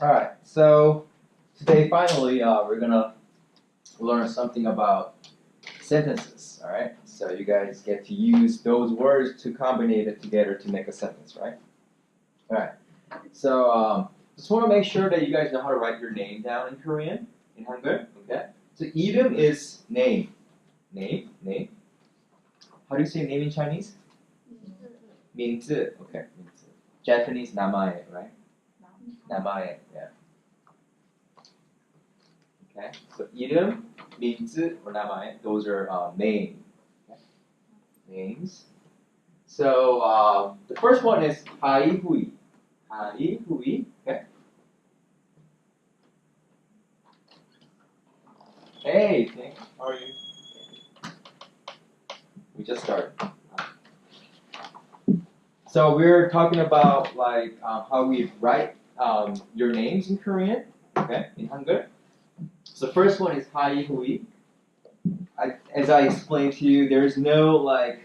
Alright, so today finally we're gonna learn something about sentences, alright? So you guys get to use those words to combine it together to make a sentence, right? Alright, so just want to make sure that you guys know how to write your name down in Korean, in Hangul, okay? So 이름 is name. Name. How do you say name in Chinese? 민즈, okay, 민즈. Japanese 나마에, right? 나마에, yeah. Okay, so 이름, 민즈, or 나마에, those are name. Okay? Names. So the first one is 하이후이. 하이후이. Okay. Hey, Pink, how are you? We just started. So we're talking about like how we write your names in Korean, okay, in Hangul. So the first one is 하이후이. As I explained to you, there is no like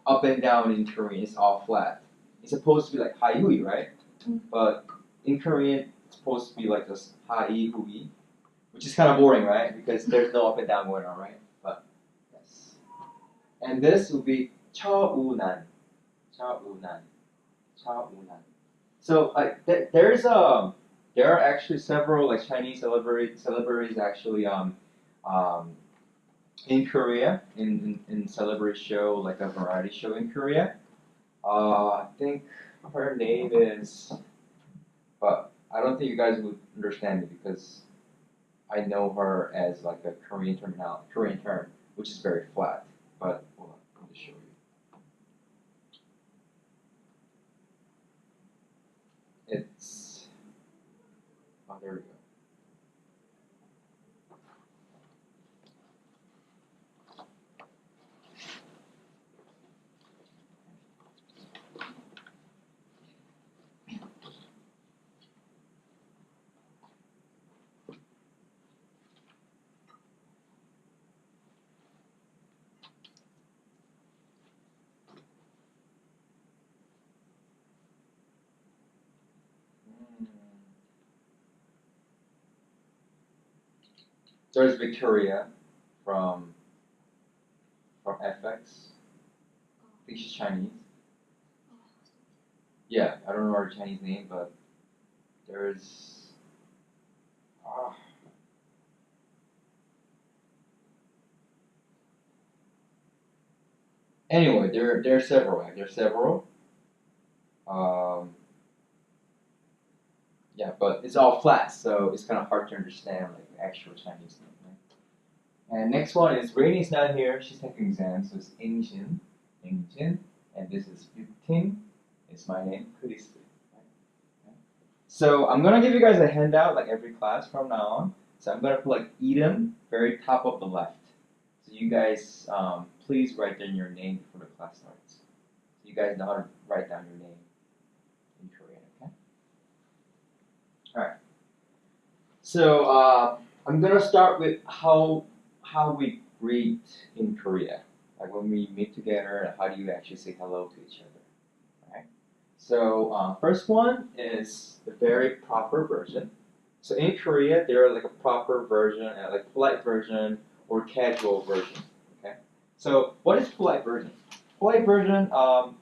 up and down in Korean. It's all flat. It's supposed to be like 하이후이, right? But in Korean, it's supposed to be like just 하이후이, which is kind of boring, right? Because there's no up and down going on, right? But yes. And this will be 처우난. So there are actually several like Chinese celebrities actually in Korea in celebrity show like a variety show in Korea. I think her name is, but I don't think you guys would understand it because I know her as like a Korean term, which is very flat. But hold on, let me show you. It's, oh, there we go. There's Victoria from FX. I think she's Chinese. Yeah, I don't know her Chinese name, but there's. Anyway, there are several. Right? There are several. Yeah, but it's all flat, so it's kind of hard to understand like the actual Chinese name. Right? And next one is Rainey's not here. She's taking exams, so it's Ingjin, and this is 15. It's my name, Chris. So I'm gonna give you guys a handout like every class from now on. So I'm gonna put like Eden very top of the left. So you guys please write down your name before the class starts. So you guys know how to write down your name in Korean, okay? Alright. So I'm gonna start with how we greet in Korea. Like when we meet together, how do you actually say hello to each other? So first one is the very proper version. So in Korea, there are like a proper version, like polite version or casual version. Okay. So what is polite version? Polite version,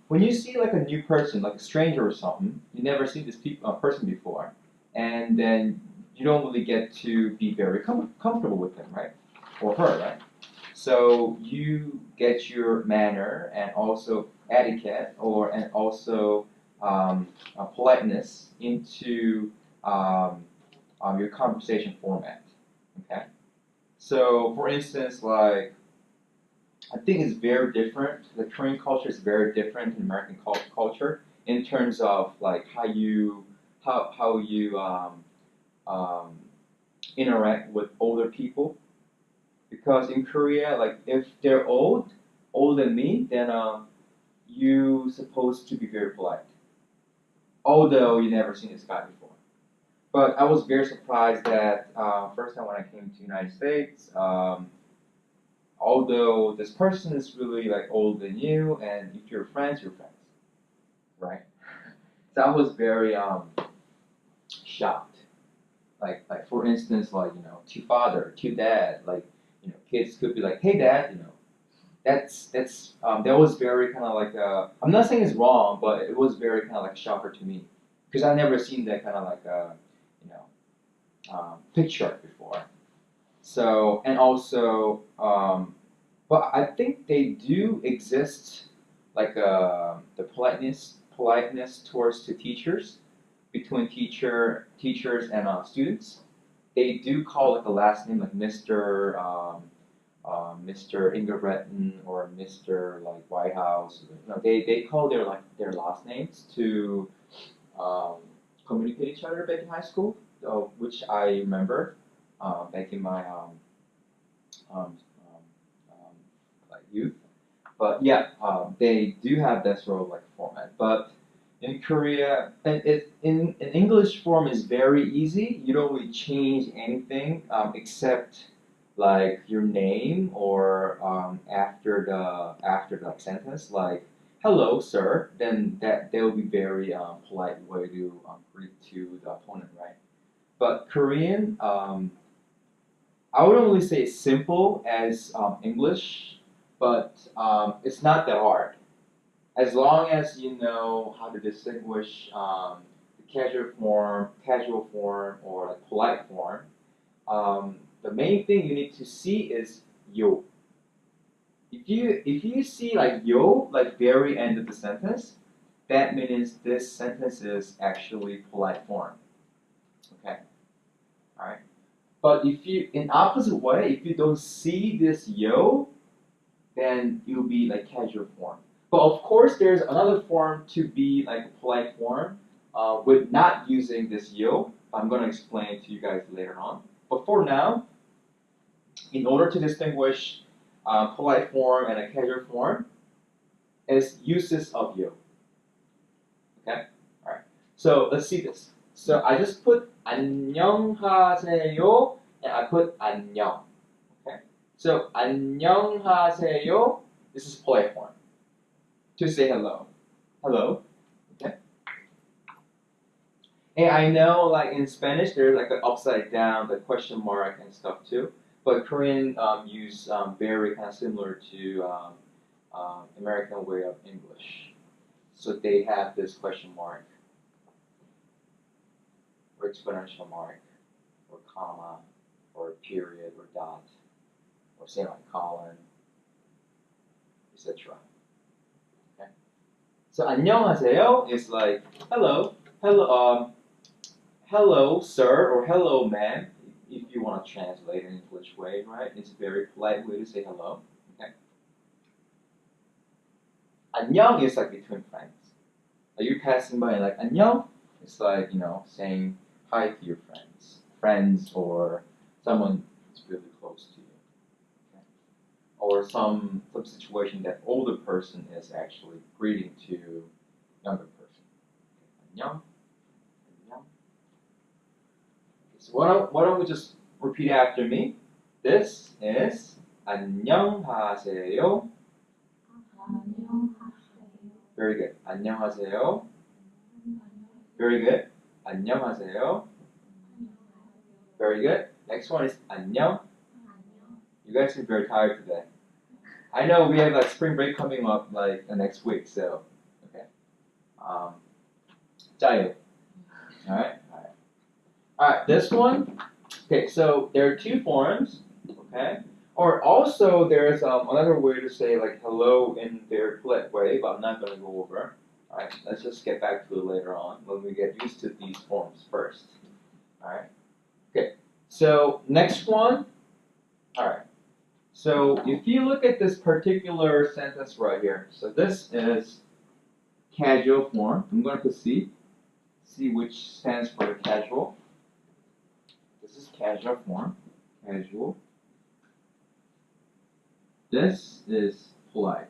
when you see like a new person, like a stranger or something, you never seen this person before, and then you don't really get to be very comfortable with them, right? Or her, right? So you get your manner and also etiquette, and also politeness into your conversation format. Okay, so for instance, like I think it's very different. The Korean culture is very different than American culture in terms of like how you interact with older people. Because in Korea, like if they're older than me, then you supposed to be very polite. Although you never seen this guy before. But I was very surprised that first time when I came to the United States, although this person is really like older than you, and if you're friends, right? So I was very shocked like for instance, like to father, to dad, like kids could be like, hey dad, that was very kind of like I'm not saying it's wrong, but it was very kind of like a shocker to me because I never seen that kind of like you know picture before. So and also, but I think they do exist like the politeness towards the teachers between teachers and students. They do call like the last name like Mr. Mr. Ingerbretten or Mr. like Whitehouse. They call their like their last names to um, communicate each other back in high school, which I remember back in my um, um, um, like youth. But yeah, they do have that sort of like format. But in Korea, and in English form is very easy. You don't really change anything except like your name or after the sentence like hello sir. Then that will be very polite way to greet to the opponent, right? But Korean, I wouldn't really say it's simple as English, but it's not that hard. As long as you know how to distinguish the casual form, or like polite form, the main thing you need to see is yo. If you see like yo like very end of the sentence, that means this sentence is actually polite form. Okay, all right. But if you in opposite way, if you don't see this yo, then you'll be like casual form. But of course, there's another form to be like a polite form with not using this yo. I'm going to explain to you guys later on. But for now, in order to distinguish polite form and a casual form, is uses of yo. Okay, all right. So let's see this. So I just put 안녕하세요 and I put 안녕. Okay. So 안녕하세요. This is polite form to say hello. Hello. Okay. And I know like in Spanish there's like an upside down, the question mark and stuff too. But Korean use very kind of similar to American way of English. So they have this question mark or exponential mark or comma or period or dot or semicolon, etc. Okay. So 안녕하세요 is like hello, hello sir or hello ma'am if you want to translate in English way, right? It's a very polite way to say hello. Okay. 안녕 is like between friends. Are you passing by like 안녕? It's like saying hi to your friends or someone who's really close to you. Okay. Or some situation that older person is actually greeting to younger person. Okay. 안녕. 안녕. So why don't we just repeat after me? This is 안녕하세요. Very good. 안녕하세요. Very good. 안녕하세요. Very good. Next one is 안녕. You guys seem very tired today. I know we have like spring break coming up like the next week, so okay. 짜요. All right. All right. This one. Okay. So there are two forms. Okay. Or also there's another way to say like hello in their polite way, but I'm not going to go over. All right. Let's just get back to it later on when we get used to these forms first. All right. Okay. So next one. All right. So if you look at this particular sentence right here, so this is casual form. I'm going to put C which stands for the casual. This is casual form, casual. This is polite.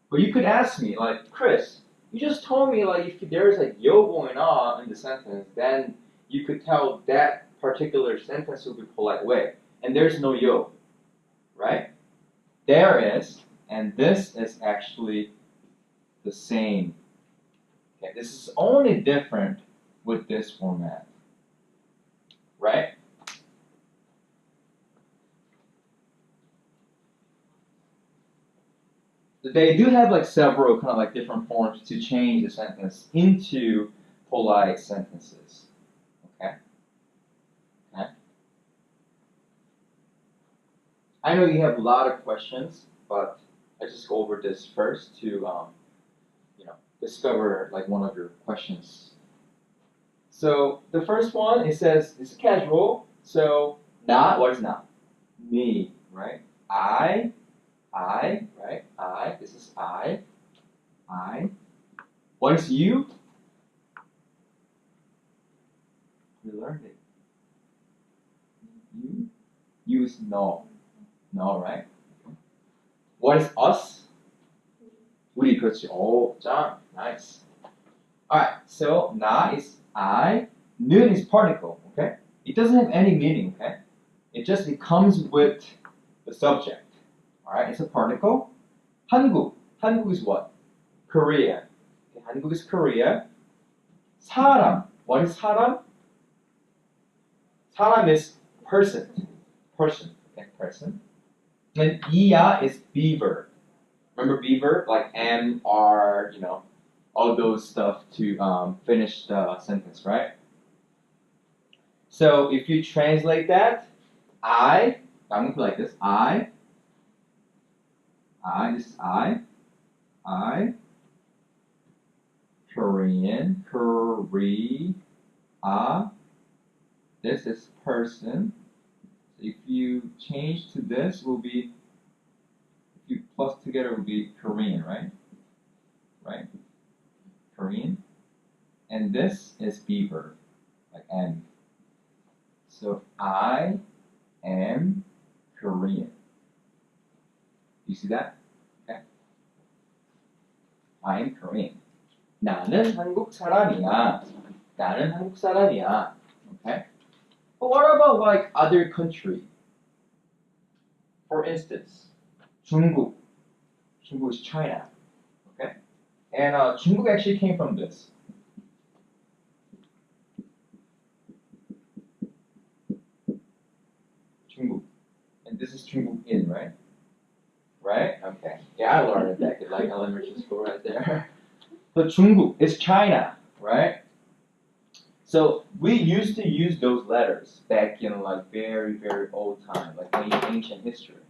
But you could ask me, like, Chris, you just told me like if there's like yo going on in the sentence, then you could tell that particular sentence will be polite way. And there's no yo, right? There is, and this is actually the same. Okay, this is only different with this format. right? They do have like several kind of like different forms to change the sentence into polite sentences. Okay? Okay? I know you have a lot of questions, but I just go over this first to discover like one of your questions. So the first one, it says it's casual. So not, what is not? Me, right? I, right? I, this is I. What is you? We learned it. You is no. No, right? What is us? 우리, 그렇지. Oh, 짱. Nice. Alright, so 나 is I. 는 is particle, okay? It doesn't have any meaning, okay? It comes with the subject. Alright, it's a particle. 한국. 한국 is what? Korea. Okay, 한국 is Korea. 사람. What is 사람? 사람 is person. Person. Okay, person. And 이야 is beaver. Remember beaver? Like M, R, all those stuff to finish the sentence, right? So if you translate that, I'm going to put like this. This is I, Korean, Korea, this is person. If you change to this, will be, if you plus together, it will be Korean, right? Right? Korean. And this is beaver, like M. So I am Korean. You see that? Okay. I am Korean. 나는 한국 사람이야. 나는 한국 사람이야. Okay? But what about like other country? For instance, 중국. 중국 is China. Okay? And 중국 actually came from this. 중국. And this is 중국인, right? Right? Okay. Yeah, I learned it back at like elementary school right there. So 중국 is China, right? So we used to use those letters back in like very, very old time, like ancient history,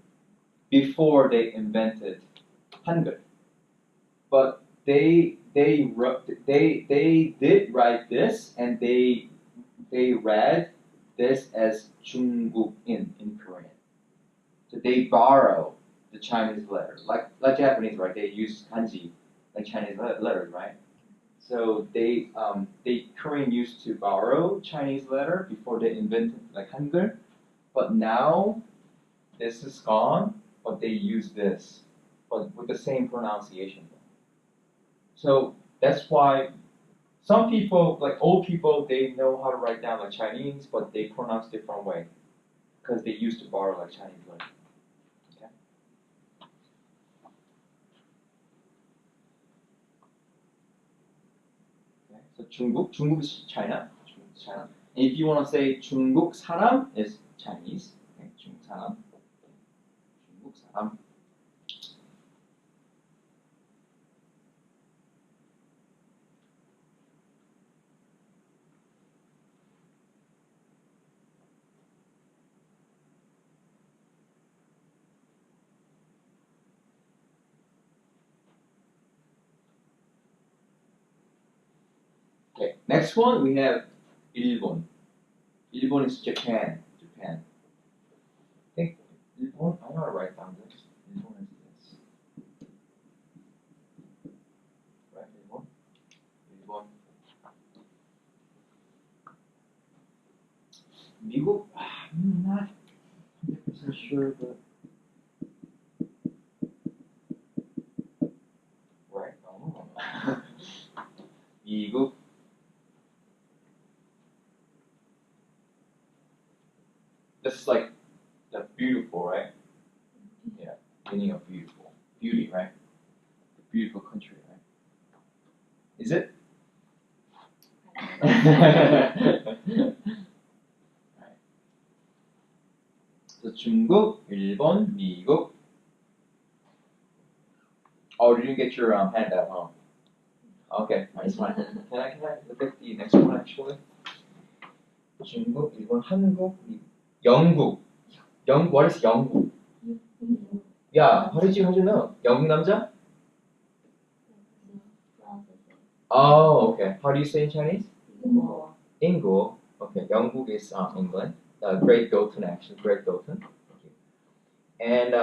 before they invented Hangul. But they did write this, and they read this as 중국인 in Korean. So they borrow the Chinese letter, like Japanese, right? They use kanji, like Chinese letters, right? So they Korean used to borrow Chinese letter before they invented like Hangul, but now this is gone, but they use this, but with the same pronunciation. So that's why some people, like old people, they know how to write down like Chinese, but they pronounce different way because they used to borrow like Chinese letter. Okay. So 중국 is China. China. And if you want to say 중국 사람 is Chinese. Okay, 중국 사람. 중국 사람. Okay, next one we have 일본. 일본 is Japan. Japan. I think 일본, I know how to write down this. 일본 is this. Right, 일본? 일본. 미국? I'm not 100% sure, but. Right? Oh. 미국. This is like the beautiful, right? Yeah, meaning of beautiful. Beauty, right? Beautiful country, right? Is it? So 중국, 일본, 미국. Oh, did you get your handout, huh? Okay, nice one. Can I look at the next one actually? 중국, 일본, 한국, 미국. 영국. What is 영국? Yeah, how did you know? 영국 남자? Oh, okay. How do you say in Chinese? Hangul. Okay, 영국 is England. Great Britain actually, Great Britain. Thank you. And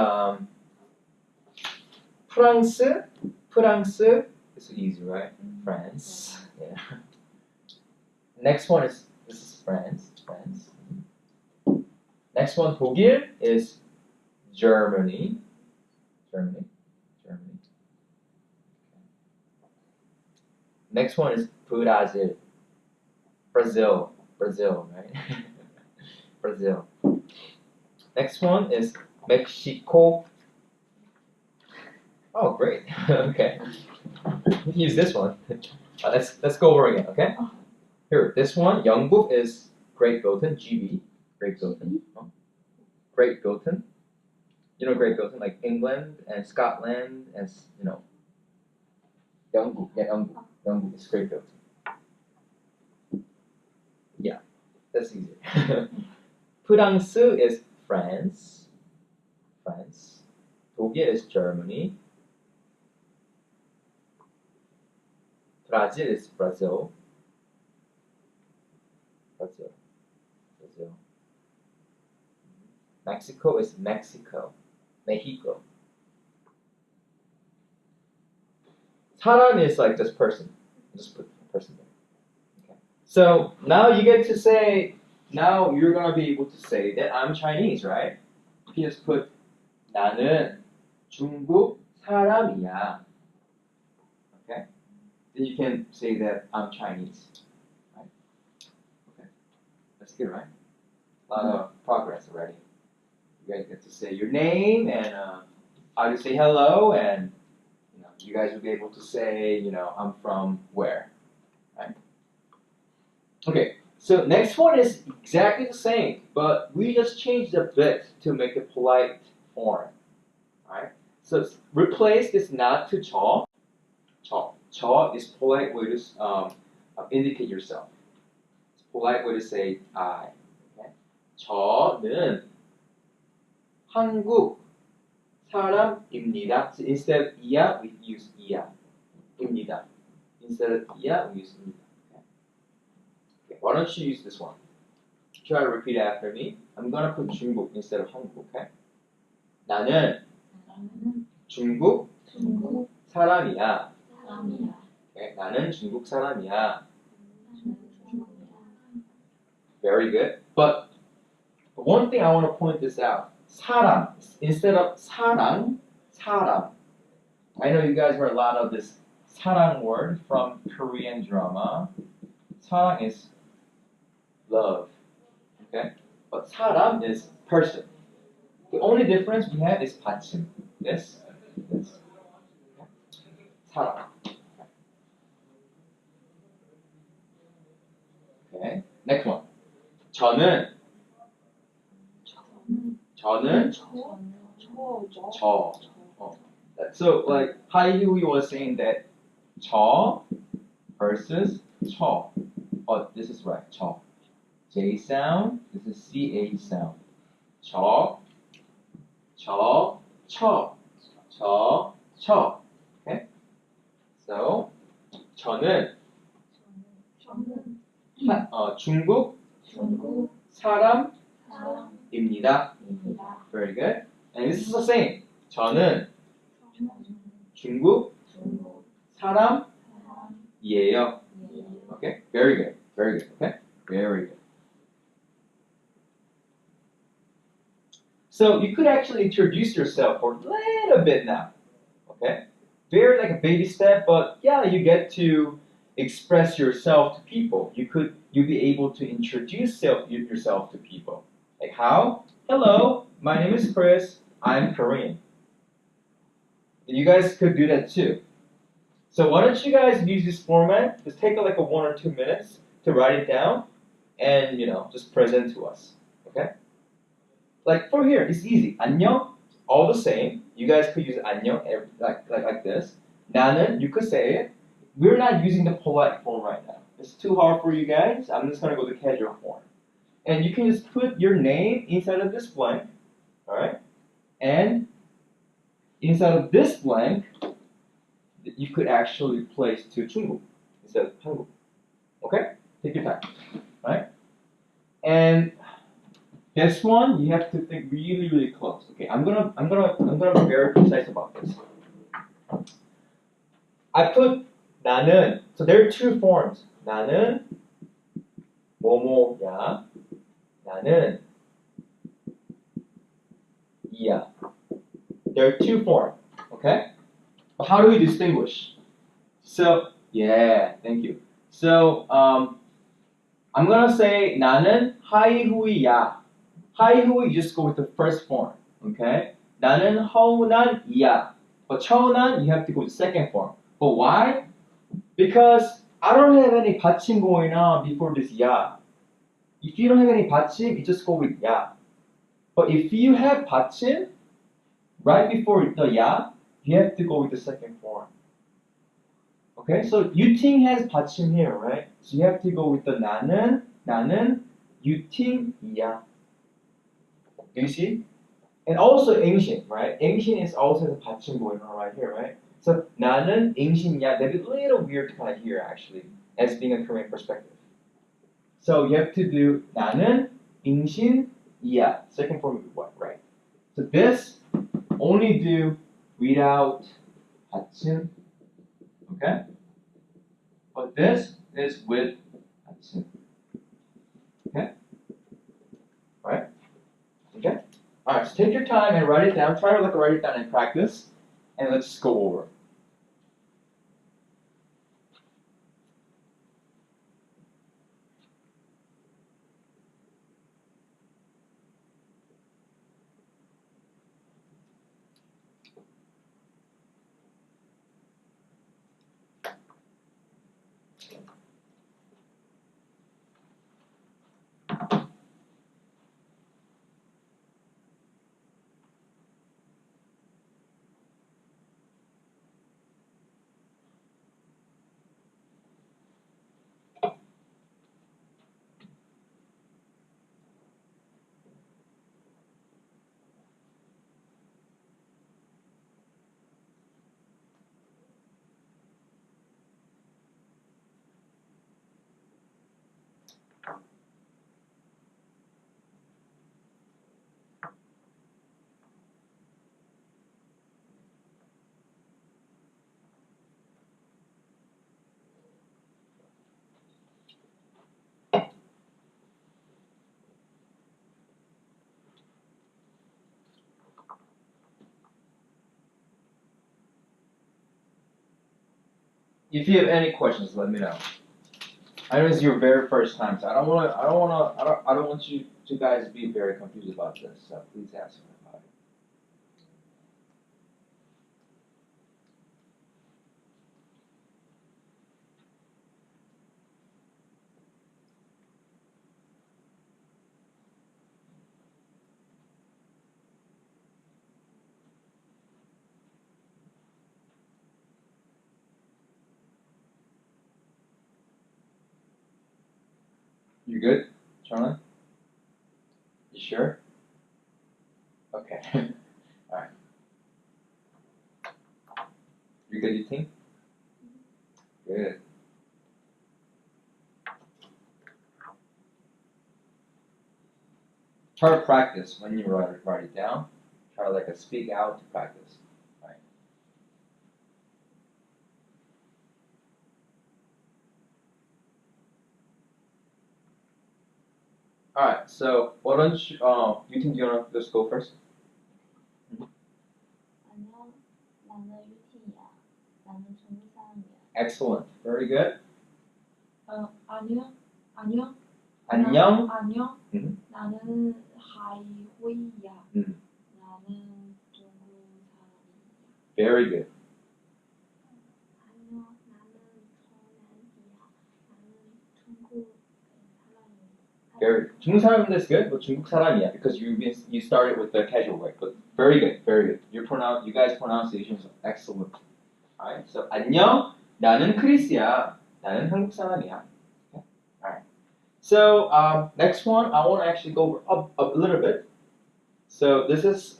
France is easy, right? France. Yeah. Next one is this is France. Next one 독일 is Germany. Germany. Next one is Brazil. Brazil, right? Brazil. Next one is Mexico. Oh, great. Okay. We can use this one. Let's go over again, okay? Here, this one, 영국 is Great Britain, GB. Great Britain. Great Britain. You know Great Britain, like England and Scotland and, you know. 영국, yeah, 영국 is Great Britain. Yeah, that's easier. France is France. 독일 is Germany. Brazil is Brazil. Mexico is Mexico. 사람 is like this person. Just put the person there. Okay. So now you get to say, now you're gonna be able to say that I'm Chinese, right? You can just put 나는 중국 사람이야. Okay. Then you can say that I'm Chinese. Right? Okay. That's good, right? A lot of progress already. You guys get to say your name and how to say hello, and you guys will be able to say, I'm from where, right? Okay, so next one is exactly the same, but we just changed a bit to make it polite form, right? So replace this not to 저. 저 is polite way to indicate yourself. It's polite way to say I. Okay? 저는 한국 사람입니다. So instead of 이야, we use 이야. 입니다. Instead of 이야, we use 입니다. Okay, why don't you use this one? Try to repeat after me. I'm gonna put 중국 instead of 한국. Okay? 나는 중국 사람이야. Okay, 나는 중국 사람이야. Very good. But one thing I want to point this out. 사람 instead of 사랑. I know you guys heard a lot of this 사랑 word from Korean drama. 사랑 is love. Okay? But 사람 is person. The only difference we have is Batchim. This. 사람. Okay. Next one. 저는 저. So like Haihui was saying that 저 versus 저. Oh, this is right. 저. J sound. This is CH sound. 저. Okay. So 저는 중국 사람입니다. Very good. And this is the same. 저는 중국 사람이에요. Okay. Very good. Okay. Very good. So you could actually introduce yourself for a little bit now. Okay. Very like a baby step, but yeah, you get to express yourself to people. You'll be able to introduce yourself to people. Like how? Hello, my name is Chris. I'm Korean. And you guys could do that too. So why don't you guys use this format? Just take like a 1 or 2 minutes to write it down, and just present to us. Okay? like for here, it's easy. 안녕, all the same. You guys could use 안녕 like this. 나는, you could say it. We're not using the polite form right now. It's too hard for you guys. I'm just gonna go to casual form. And you can just put your name inside of this blank, alright? And inside of this blank, you could actually place to 중국 instead of 한국. Okay? Take your time, right? And this one you have to think really, really close. Okay, I'm gonna be very precise about this. I put 나는. So there are two forms. 나는 뭐뭐야. 나는 이야. There are two forms. Okay? But how do we distinguish? So yeah, thank you. So I'm gonna say 나는 하이후이야. 하이후이, you just go with the first form. Okay? 나는 허운한이야. But 처운한, you have to go with the second form. But why? Because I don't have any 받침 going on before this ya. If you don't have any 받침, you just go with ya. But if you have 받침 right before the ya, you have to go with the second form. Okay, so 유팅 has 받침 here, right? So you have to go with the 나는 유팅이야. Do you see? And also 잉신, right? 잉신 is also the 받침 going on right here, right? So 나는 잉신이야. That is a little weird to kind of hear actually, as being a Korean perspective. So you have to do 나는 잉신이야. Second form would be what, right? So this only do without 받침. Okay? But this is with 받침. Okay? Alright? Okay? Alright, so take your time and write it down. Try to write it down in practice. And let's just go over. If you have any questions, let me know. I know it's your very first time, so I don't want you to guys be very confused about this. So please ask me about it. You good, Charlie? You sure? Okay. All right. You good, you think? Good. Try to practice when you write it down. Try to speak out to practice. Right. All right. So why don't you think you wanna just go first? 안녕, 나는 유티야. 나는 중국 사람이야. Excellent. Very good. 안녕. 안녕. 안녕. 나는 하이후이야. 나는 중국 사람이야. Very good. 안녕, 나는 청난이야. 나는 중국 Very. 중국 사람인데 is good, but 중국 사람이야 because you started with the casual way. But very good, very good. You guys pronunciation is excellent. Alright, so 안녕, 나는 크리스야. 나는 한국 사람이야. Okay? Alright. So next one, I want to actually go up a little bit. So this is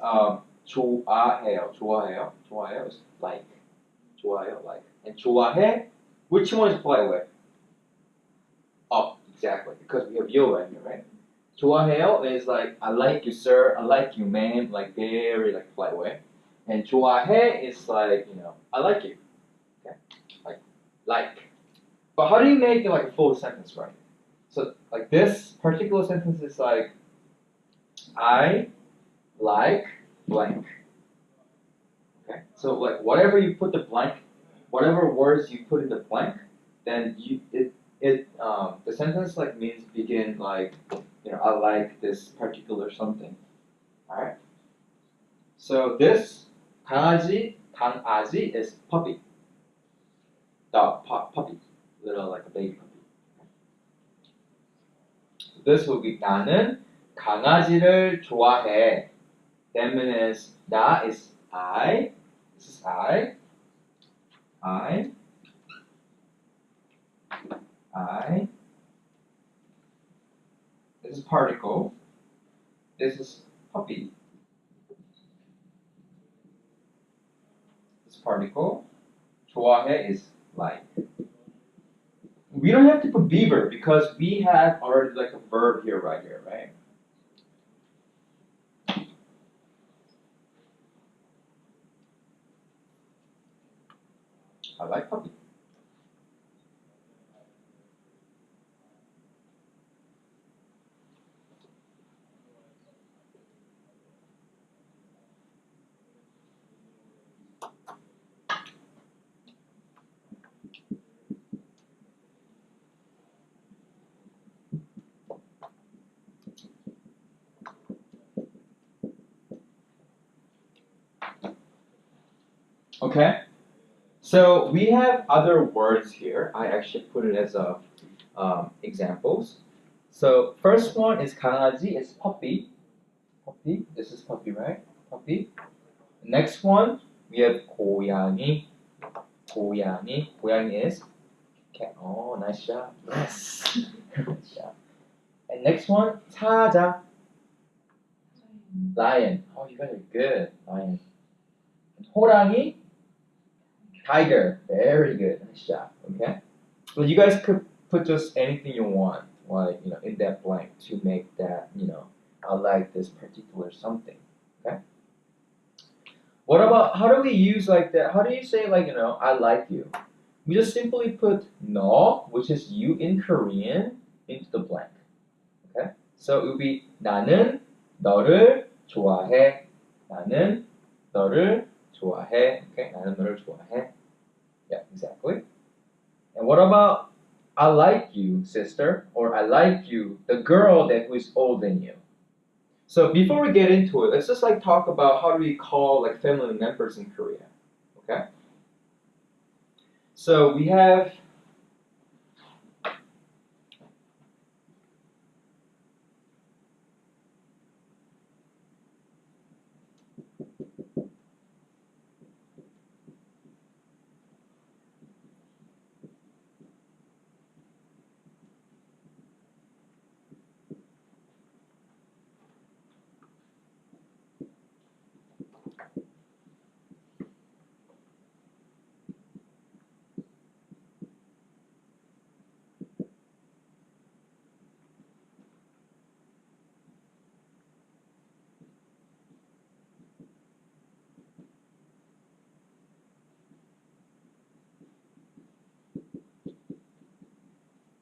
좋아해요. 좋아해요 is like. 좋아해요, like. And 좋아해, which one is polite way? Up, exactly, because we have yo right here, right? 좋아해요 is like, I like you, sir, I like you, ma'am, like very like polite way. And 좋아해 is like, I like you. Okay? Like. But how do you make it like a full sentence, right? So like this particular sentence is like, I like blank. Okay? So like whatever you put the blank, whatever words you put in the blank, then the sentence like means begin like, I like this particular something. Alright? So this 강아지 is puppy. Dog, puppy. Little like a baby puppy. So this will be 나는 강아지를 좋아해. That means 나 is I. This is I. This is particle. This is puppy. This particle. 좋아해 is like. We don't have to put beaver because we have already like a verb here, right here, right? I like puppy. Okay, so we have other words here. I actually put it as examples. So first one is 강아지, is puppy. Puppy, this is puppy, right? Puppy. Next one, we have 고양이. 고양이 is cat. Oh, nice job. Yes. Nice job. And next one, 사자. Lion. Oh, you guys are good. Lion. 호랑이. Tiger. Very good. Nice job. Okay. So you guys could put just anything you want, like in that blank to make that I like this particular something. Okay. What about how do we use like that? How do you say like I like you? We just simply put 너, which is you in Korean, into the blank. Okay. So it would be 나는 너를 좋아해. 나는 너를 좋아해. Okay. 나는 너를 좋아해. Yeah, exactly. And what about I like you, sister, or I like you, the girl who is older than you. So before we get into it, let's just like talk about how do we call like family members in Korea. Okay? So we have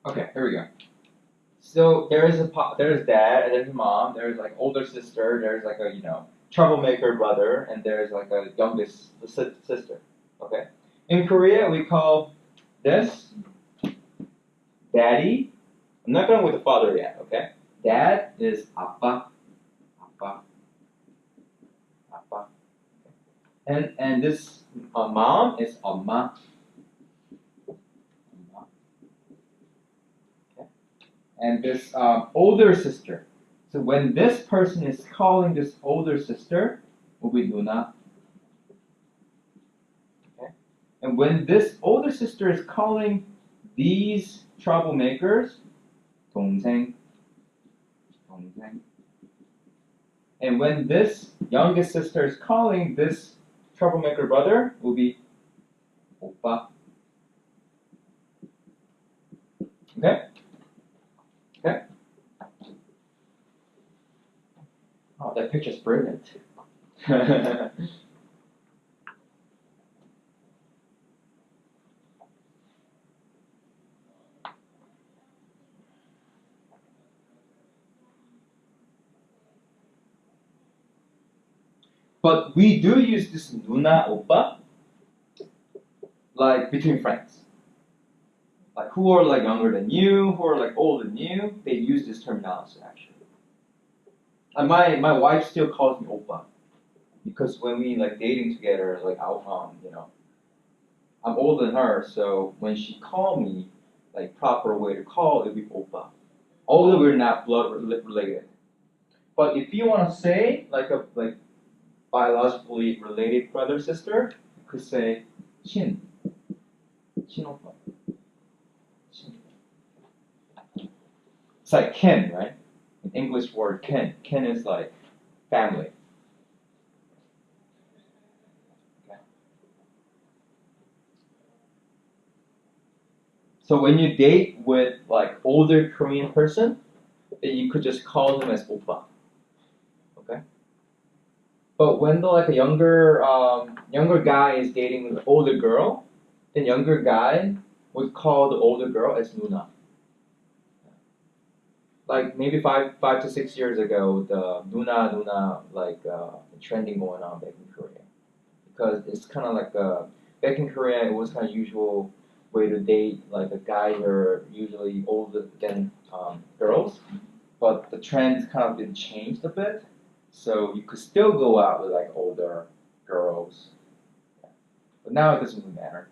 okay, here we go. So there's dad, and there's mom, there's like older sister, there's like a troublemaker brother, and there's like a youngest sister. Okay. In Korea, we call this daddy. I'm not going with the father yet. Okay. Dad is 아빠. And this mom is 엄마. and this older sister. So when this person is calling this older sister, will be 누나. Okay? And when this older sister is calling these troublemakers, 동생. And when this youngest sister is calling this troublemaker brother, will be 오빠. Okay? Okay? Oh, that picture's brilliant. But we do use this 누나, 오빠, like between friends. Like who are like younger than you, who are like older than you, they use this terminology actually. And my wife still calls me oppa because when we like dating together, like you know, I'm older than her, so when she called me, like proper way to call it would be oppa, although we're not blood related. But if you want to say like a biologically related brother sister, you could say 친 oppa. It's like kin, right? An English word kin. Kin is like family. Okay. So when you date with like older Korean person, then you could just call them as oppa. Okay. But when the like a younger guy is dating with an older girl, then younger guy would call the older girl as 누나. Like maybe 5 to 6 years ago, the 누나 like trending going on back in Korea, because it's kind of like back in Korea it was kind of usual way to date, like the guys are usually older than girls, but the trend's kind of been changed a bit, so you could still go out with like older girls, but now it doesn't really matter.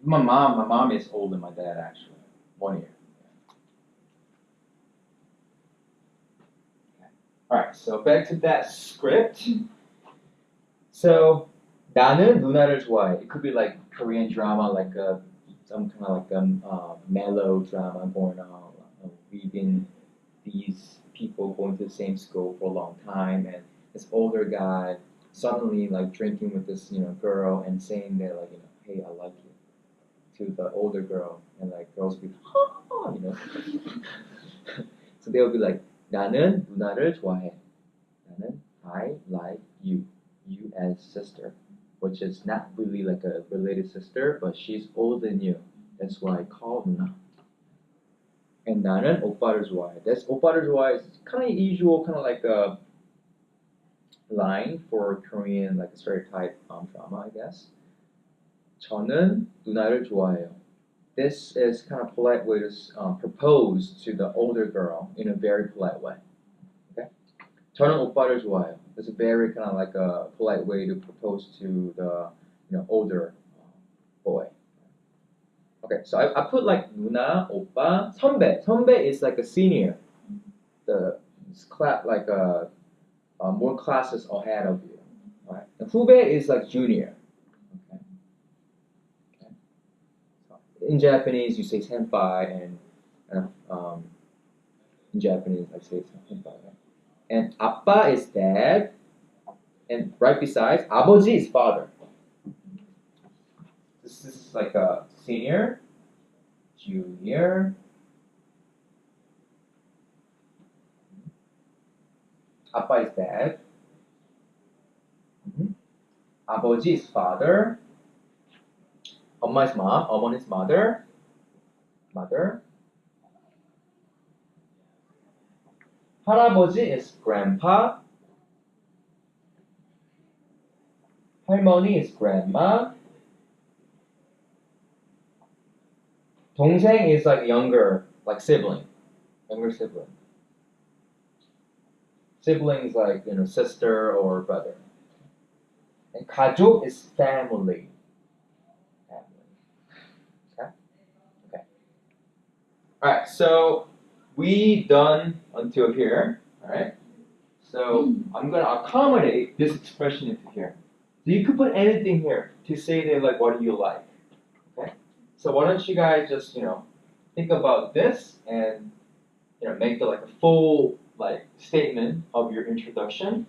My mom is older than my dad actually. 1 year. Okay. Alright, so back to that script. So 나는 누나를 좋아해. It could be like Korean drama, like some kind of like mellow drama going on. We've been these people going to the same school for a long time, and this older guy suddenly like drinking with this girl and saying that like hey, I like you to the older girl, and like girls be so they'll be like 나는 누나를 좋아해. 나는 I like you as sister, which is not really like a related sister, but she's older than you. That's why I call 누나. And 나는 오빠를 좋아해. That's 오빠를 좋아해 is kind of usual, kind of like a line for Korean like a stereotype drama, I guess. 저는 누나를 좋아해요. This is kind of polite way to propose to the older girl in a very polite way. Okay? 저는 오빠를 좋아해요. It's a very kind of like a polite way to propose to the older boy. Okay, so I put like 누나, 오빠, 선배. 선배 is like a senior. It's like more classes ahead of you. Right? And 후배 is like junior. In Japanese, you say senpai, and in Japanese, I say senpai. Right? And 아빠 is dad, and right beside, 아버지 is father. This is like a senior, junior. 아빠 is dad. 아버지 is father. 엄마 is mom, 어머니 is mother. 할아버지 is grandpa. 할머니 is grandma. 동생 is like younger, like sibling, younger sibling. Siblings like sister or brother. And 가족 is family. Okay. Alright, so we done until here. Alright? So I'm gonna accommodate this expression into here. So you could put anything here to say that like what do you like? Okay? So why don't you guys just, think about this and make the like a full like statement of your introduction